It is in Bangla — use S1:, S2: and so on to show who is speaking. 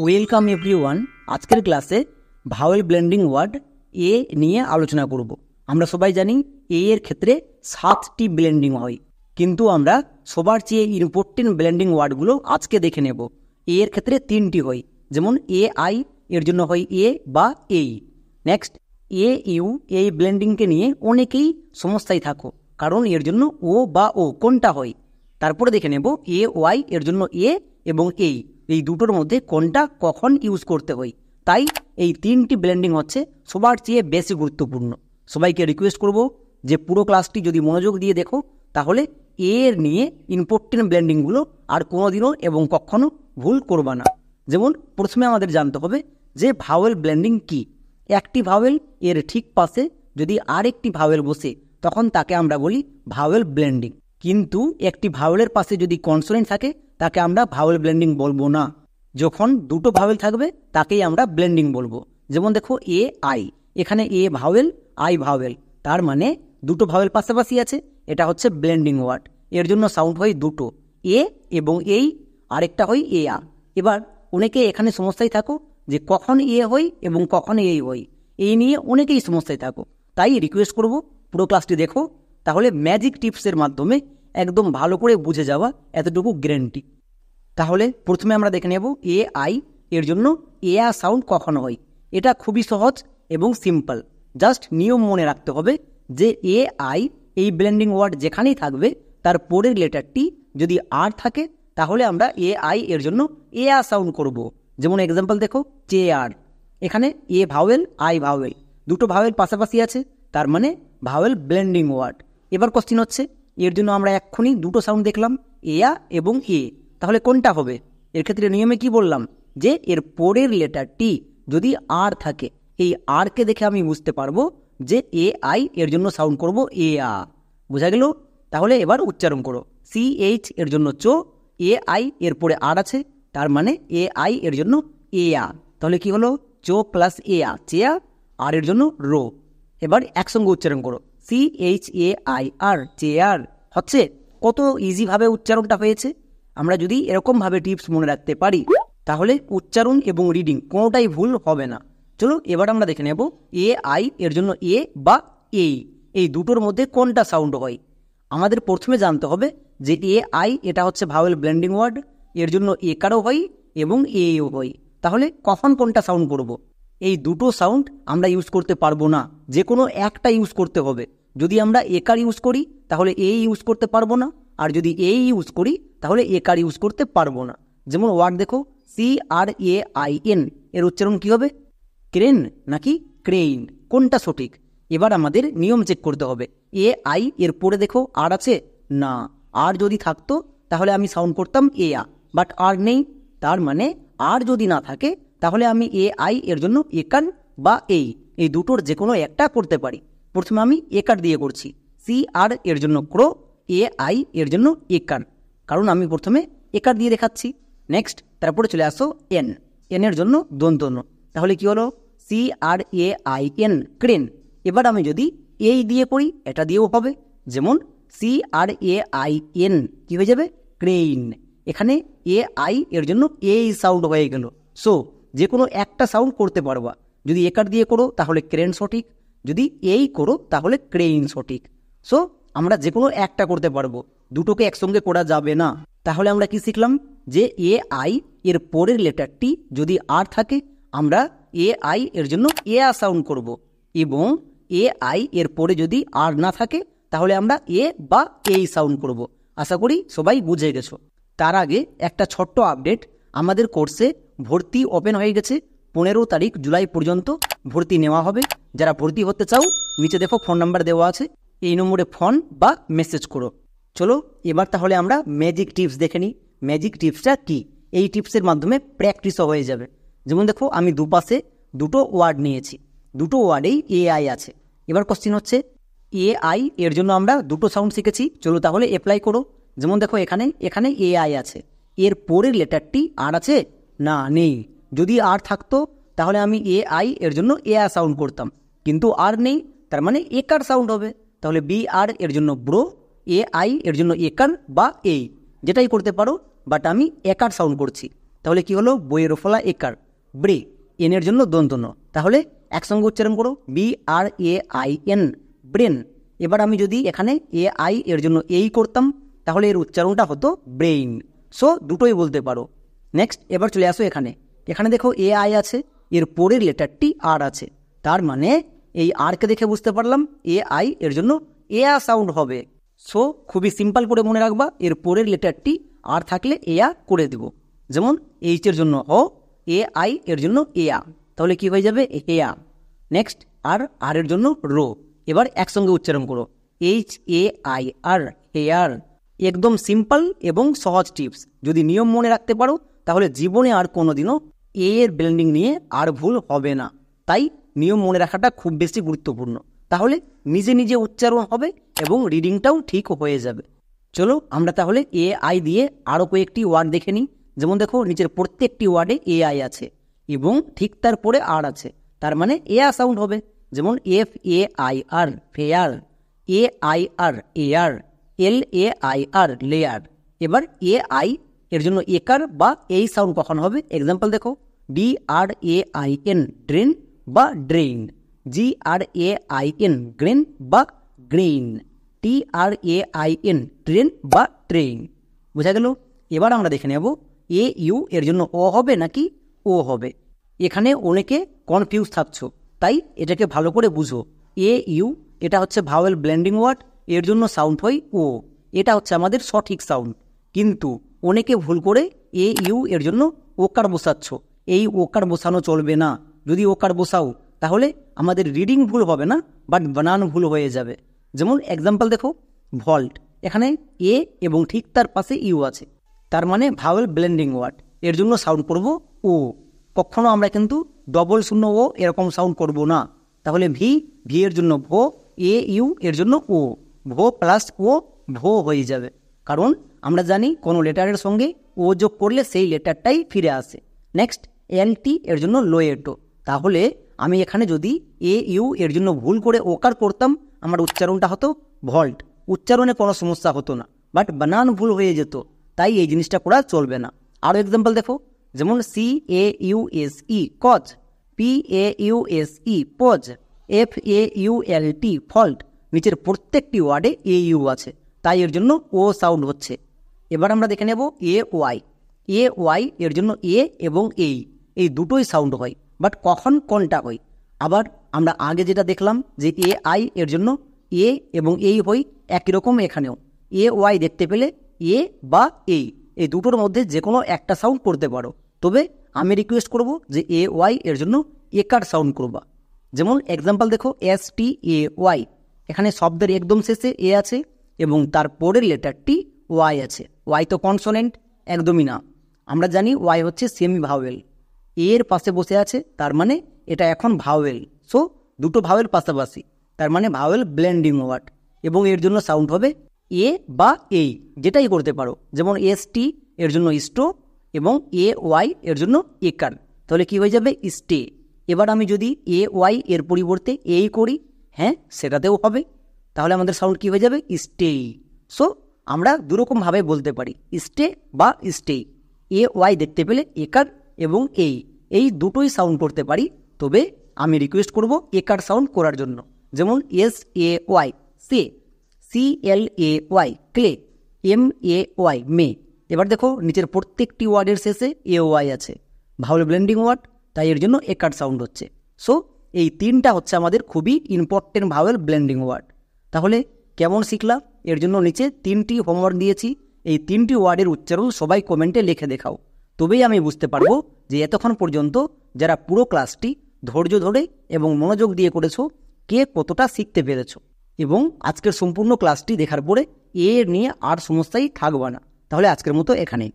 S1: Welcome everyone. আজকের ক্লাসে ভাওয়েল ব্লেন্ডিং ওয়ার্ড এ নিয়ে আলোচনা করব। আমরা সবাই জানি এ এর ক্ষেত্রে 7টি ব্লেন্ডিং হয়, কিন্তু আমরা সবার চেয়ে ইম্পর্টেন্ট ব্লেন্ডিং ওয়ার্ডগুলো আজকে দেখে নেব। এ এর ক্ষেত্রে 3টি হয়, যেমন এ আই এর জন্য হয় এ বা এই। নেক্সট এ ইউ, এই ব্লেন্ডিংকে নিয়ে অনেকেই সমস্যায় থাকো, কারণ এর জন্য ও বা ও কোনটা হয়। তারপরে দেখে নেব এ ওয়াই এর জন্য এ এবং এই দুটোর মধ্যে কোনটা কখন ইউজ করতে হয়। তাই এই 3টি ব্লেন্ডিং হচ্ছে সবার চেয়ে বেশি গুরুত্বপূর্ণ। সবাইকে রিকোয়েস্ট করব যে পুরো ক্লাসটি যদি মনোযোগ দিয়ে দেখো, তাহলে এর নিয়ে ইম্পর্টেন্ট ব্লেন্ডিংগুলো আর কোনোদিনও এবং কখনো ভুল করবা না। যেমন প্রথমে আমাদের জানতে হবে যে ভাওয়েল ব্লেন্ডিং কি। একটি ভাওয়েল এর ঠিক পাশে যদি আরেকটি ভাওয়েল বসে, তখন তাকে আমরা বলি ভাওয়েল ব্লেন্ডিং। কিন্তু একটি ভাওয়েলের পাশে যদি কনসোনেন্ট থাকে, তাকে আমরা ভাওয়েল ব্লেন্ডিং বলবো না। যখন দুটো ভাওয়েল থাকবে তাকেই আমরা ব্লেন্ডিং বলবো। যেমন দেখো এ আই, এখানে এ ভাওয়েল আই ভাওয়েল, তার মানে দুটো ভাওয়েল পাশাপাশি আছে, এটা হচ্ছে ব্লেন্ডিং ওয়ার্ড। এর জন্য সাউন্ড হয় দুটো, এ এবং এই, আরেকটা হয় এ আ। এবার অনেকে এখানে সমস্যায় থাকো যে কখন এ হয় এবং কখন এই হয়, এই নিয়ে অনেকেই সমস্যায় থাকো। তাই রিকোয়েস্ট করব পুরো ক্লাসটি দেখো, তাহলে ম্যাজিক টিপসের মাধ্যমে একদম ভালো করে বুঝে যাওয়া, এতটুকু গ্যারান্টি। তাহলে প্রথমে আমরা দেখে নেব এ আই এর জন্য এ আ সাউন্ড কখন হয়। এটা খুবই সহজ এবং সিম্পল। জাস্ট নিয়ম মনে রাখতে হবে যে এ আই এই ব্লেন্ডিং ওয়ার্ড যেখানেই থাকবে, তার পরের লেটারটি যদি আর থাকে, তাহলে আমরা এ আই এর জন্য এ আ সাউন্ড করব। যেমন এক্সাম্পল দেখো চেয়ার, এখানে এ ভাওয়েল আই ভাওয়েল, দুটো ভাওয়েল পাশাপাশি আছে, তার মানে ভাওয়েল ব্লেন্ডিং ওয়ার্ড। এবার কোশ্চিন হচ্ছে, এর জন্য আমরা এক্ষুনি দুটো সাউন্ড দেখলাম, এ আ এবং এ, তাহলে কোনটা হবে? এর ক্ষেত্রে নিয়মে কি বললাম যে এর পরের লেটারটি যদি আর থাকে, এই আরকে দেখে আমি বুঝতে পারবো যে এ আই এর জন্য সাউন্ড করব এ আ। বোঝা গেল? তাহলে এবার উচ্চারণ করো। সি এইচ এর জন্য চো, এ আই এর পরে আর আছে, তার মানে এ আই এর জন্য এ আ। তাহলে কি হলো? চো প্লাস এ আ, চেয়া, আর এর জন্য রো। এবার একসঙ্গে উচ্চারণ করো, C H A I R, chair. হচ্ছে কত ইজিভাবে উচ্চারণটা হয়েছে। আমরা যদি এরকমভাবে টিপস মনে রাখতে পারি, তাহলে উচ্চারণ এবং রিডিং কোনোটাই ভুল হবে না। চলো এবার আমরা দেখে নেব এ আই এর জন্য এ বা এই দুটোর মধ্যে কোনটা সাউন্ড হয়। আমাদের প্রথমে জানতে হবে যে এ আই এটা হচ্ছে ভাওয়েল ব্লেন্ডিং ওয়ার্ড, এর জন্য একারও হয় এবং এও হয়। তাহলে কখন কোনটা সাউন্ড করব? এই দুটো সাউন্ড আমরা ইউজ করতে পারবো না, যে কোনো একটা ইউজ করতে হবে। যদি আমরা একার ইউজ করি, তাহলে এ ইউজ করতে পারবো না, আর যদি এ ইউজ করি, তাহলে একার ইউজ করতে পারবো না। যেমন ওয়ার্ড দেখো C R A I N, এর উচ্চারণ কি হবে? ক্রেন নাকি ক্রেইন, কোনটা সঠিক? এবার আমাদের নিয়ম চেক করতে হবে। এ আই এর পরে দেখো আর আছে না, আর যদি থাকতো তাহলে আমি সাউন্ড করতাম এ আ, বাট আর নেই, তার মানে আর যদি না থাকে, তাহলে আমি এ আই এর জন্য একার বা এই দুটোর যে কোনো একটা করতে পারি। প্রথমে আমি একার দিয়ে করছি, সি আর এর জন্য ক্রো, এ আই এর জন্য একার, কারণ আমি প্রথমে একার দিয়ে দেখাচ্ছি। নেক্সট তারপরে চলে আসো এন, এন এর জন্য দন্তন্য, তাহলে কি হলো? C R A I N, crane. এবার আমি যদি এই দিয়ে করি, এটা দিয়েও হবে। যেমন C R A I N কি হয়ে যাবে? ক্রেইন। এখানে এ আই এর জন্য এই সাউন্ড হয়ে গেল। সো যে কোনো একটা সাউন্ড করতে পারবা। যদি একার দিয়ে করো তাহলে ক্রেন সঠিক, যদি এই করো তাহলে ক্রেইন সঠিক। সো আমরা যে কোনো একটা করতে পারবো, দুটোকে একসঙ্গে করা যাবে না। তাহলে আমরা কি শিখলাম? যে এ আই এর পরের লেটারটি যদি আর থাকে, আমরা এ আই এর জন্য এ আ সাউন্ড করব, এবং এ আই এর পরে যদি আর না থাকে, তাহলে আমরা এ বা এই সাউন্ড করব। আশা করি সবাই বুঝে গেছো। তার আগে একটা ছোট্ট আপডেট, আমাদের কোর্সে ভর্তি ওপেন হয়ে গেছে। 15 তারিখ জুলাই পর্যন্ত ভর্তি নেওয়া হবে। যারা ভর্তি হতে চাও, নিচে দেখো ফোন নাম্বার দেওয়া আছে, এই নম্বরে ফোন বা মেসেজ করো। চলো এবার তাহলে আমরা ম্যাজিক টিপস দেখে নিই। ম্যাজিক টিপসটা কি? এই টিপসের মাধ্যমে প্র্যাকটিসও হয়ে যাবে। যেমন দেখো আমি দুপাশে দুটো ওয়ার্ড নিয়েছি, দুটো ওয়ার্ডেই এ আই আছে। এবার কোশ্চিন হচ্ছে, এ আই এর জন্য আমরা দুটো সাউন্ড শিখেছি, চলো তাহলে অ্যাপ্লাই করো। যেমন দেখো এখানে এ আই আছে, এর পরের লেটারটি আর আছে না, নেই। যদি আর থাকতো তাহলে আমি এ আই এর জন্য এ আ সাউন্ড করতাম, কিন্তু আর নেই, তার মানে একার সাউন্ড হবে। তাহলে বি আর এর জন্য ব্রো, এ আই এর জন্য একার বা যেটাই করতে পারো, বাট আমি একার সাউন্ড করছি। তাহলে কি হলো, বইয়ের ফলা একার, ব্রে, এনের জন্য দন্ত ন, তাহলে একসঙ্গে উচ্চারণ করো, BRAIN, ব্রেন। এবার আমি যদি এখানে AI এর জন্য এই করতাম, তাহলে এর উচ্চারণটা হতো ব্রেইন। সো দুটোই বলতে পারো। নেক্সট, এবার চলে আসো এখানে। এখানে দেখো AI আছে, এর পরের লেটারটি আর আছে, তার মানে এই আরকে দেখে বুঝতে পারলাম AI এর জন্য এয়া সাউন্ড হবে। সো খুবই সিম্পল করে মনে রাখবা, এর পরের লেটারটি আর থাকলে এয়া করে দেব। যেমন এইচ এর জন্য হ, AI এর জন্য এয়া, তাহলে কি হয়ে যাবে, এয়া। নেক্সট, আর এর জন্য রো। এবার একসঙ্গে উচ্চারণ করো, HAIR, হেয়ার। একদম সিম্পল এবং সহজ টিপস, যদি নিয়ম মনে রাখতে পারো তাহলে জীবনে আর কোনোদিনও এর ব্লেন্ডিং নিয়ে আর ভুল হবে না। তাই নিয়ম মনে রাখাটা খুব বেশি গুরুত্বপূর্ণ, তাহলে নিজে নিজে উচ্চারণ হবে এবং রিডিংটাও ঠিক হয়ে যাবে। চলো আমরা তাহলে AI দিয়ে আরও কয়েকটি ওয়ার্ড দেখে নিই। যেমন দেখো, নিচের প্রত্যেকটি ওয়ার্ডে AI আছে এবং ঠিক তার পরে আর আছে, তার মানে এয়া সাউন্ড হবে। যেমন FAIR, fair, AIR, air, LAIR, layer. এবার AI এর জন্য একার বা এই সাউন্ড কখন হবে, এক্সাম্পল দেখো, DRAIN, ড্রেন বা ড্রেইন, GRAIN, গ্রেন বা গ্রেইন, TRAIN, ট্রেন বা ট্রেইন। বোঝা গেল? এবার আমরা দেখে নেব AU এর জন্য ও হবে নাকি ও হবে। এখানে অনেকে কনফিউজ থাকছো, তাই এটাকে ভালো করে বুঝো। AU এটা হচ্ছে ভাওয়েল ব্লেন্ডিং ওয়ার্ড, এর জন্য সাউন্ড হয় ও, এটা হচ্ছে আমাদের সঠিক সাউন্ড। কিন্তু অনেকে ভুল করে AU এর জন্য ওকার বসাচ্ছ, এই ওকার বসানো চলবে না। যদি ওকার বসাও তাহলে আমাদের রিডিং ভুল হবে না, বাট বানান ভুল হয়ে যাবে। যেমন এক্সাম্পল দেখো, ভল্ট, এখানে এ এবং ঠিক তার পাশে ইউ আছে, তার মানে ভাওয়েল ব্লেন্ডিং ওয়ার্ড, এর জন্য সাউন্ড করব ও। কখনো আমরা কিন্তু ডবল শূন্য ও এরকম সাউন্ড করব না। তাহলে ভি এর জন্য ভো, AU এর জন্য ও, ভো প্লাস ও, ভো হয়ে যাবে। কারণ আমরা জানি কোনো লেটারের সঙ্গে ও যোগ করলে সেই লেটারটাই ফিরে আসে। নেক্সট, LT এর জন্য লোয়েটো, তাহলে আমি এখানে যদি AU এর জন্য ভুল করে ওকার করতাম, আমার উচ্চারণটা হতো ভল্ট, উচ্চারণে কোনো সমস্যা হতো না, বাট বানান ভুল হয়ে যেত। তাই এই জিনিসটা করা চলবে না। আরও এক্সাম্পল দেখো, যেমন CAUSE, cause, PAUSE, pause, FAULT, fault. নিচের প্রত্যেকটি ওয়ার্ডে AU আছে, তাই এর জন্য ও সাউন্ড হচ্ছে। এবার আমরা দেখে নেব AY এর জন্য এ এবং এই দুটোই সাউন্ড হয়, বাট কখন কোনটা হয়। আবার আমরা আগে যেটা দেখলাম যে AI এর জন্য এ এবং এই হয়, একই রকম এখানেও AY দেখতে পেলে এ বা এই দুটোর মধ্যে যে কোনো একটা সাউন্ড করতে পারো। তবে আমি রিকোয়েস্ট করব যে AY এর জন্য একার সাউন্ড করবা। যেমন এক্সাম্পল দেখো, STAY, এখানে শব্দের একদম শেষে এ আছে এবং তার পরের লেটারটি ওয়াই আছে। ওয়াই তো কনসোনেন্ট একদমই না, আমরা জানি ওয়াই হচ্ছে সেমি ভাওয়েল, এর পাশে বসে আছে, তার মানে এটা এখন ভাওয়েল। সো দুটো ভাওয়েল পাশাপাশি, তার মানে ভাওয়েল ব্লেন্ডিং ওয়ার্ড, এবং এর জন্য সাউন্ড হবে এ বা যেটাই করতে পারো। যেমন ST এর জন্য স্টো এবং AY এর জন্য একার, তাহলে কি হয়ে যাবে, স্টে। এবার আমি যদি AY এর পরিবর্তে করি, হ্যাঁ সেটাতেও হবে, তাহলে আমাদের সাউন্ড কি হয়ে যাবে, স্টে। সো আমরা দুরকমভাবে বলতে পারি, স্টে বা স্টে। AY দেখতে পেলে একার এবং এই দুটোই সাউন্ড করতে পারি, তবে আমি রিকোয়েস্ট করব একার সাউন্ড করার জন্য। যেমন SAY, সে, CLAY, ক্লে, MAY, মে। এবার দেখো নিচের প্রত্যেকটি ওয়ার্ডের শেষে AY আছে, ভাওয়েল ব্লেন্ডিং ওয়ার্ড, তাই এর জন্য একার সাউন্ড হচ্ছে। সো এই তিনটা হচ্ছে আমাদের খুবই ইম্পর্টেন্ট ভাওয়েল ব্লেন্ডিং ওয়ার্ড। তাহলে কেমন শিখলাম? এর জন্য নিচে 3টি হোমওয়ার্ক দিয়েছি, এই 3টি ওয়ার্ডের উচ্চারণ সবাই কমেন্টে লিখে দেখাও, তবেই আমি বুঝতে পারবো যে এতক্ষণ পর্যন্ত যারা পুরো ক্লাসটি ধৈর্য ধরে এবং মনোযোগ দিয়ে করেছো, কে কতটা শিখতে পেরেছো। এবং আজকের সম্পূর্ণ ক্লাসটি দেখার পরে এর নিয়ে আর সমস্যাই থাকবে না। তাহলে আজকের মতো এখানে।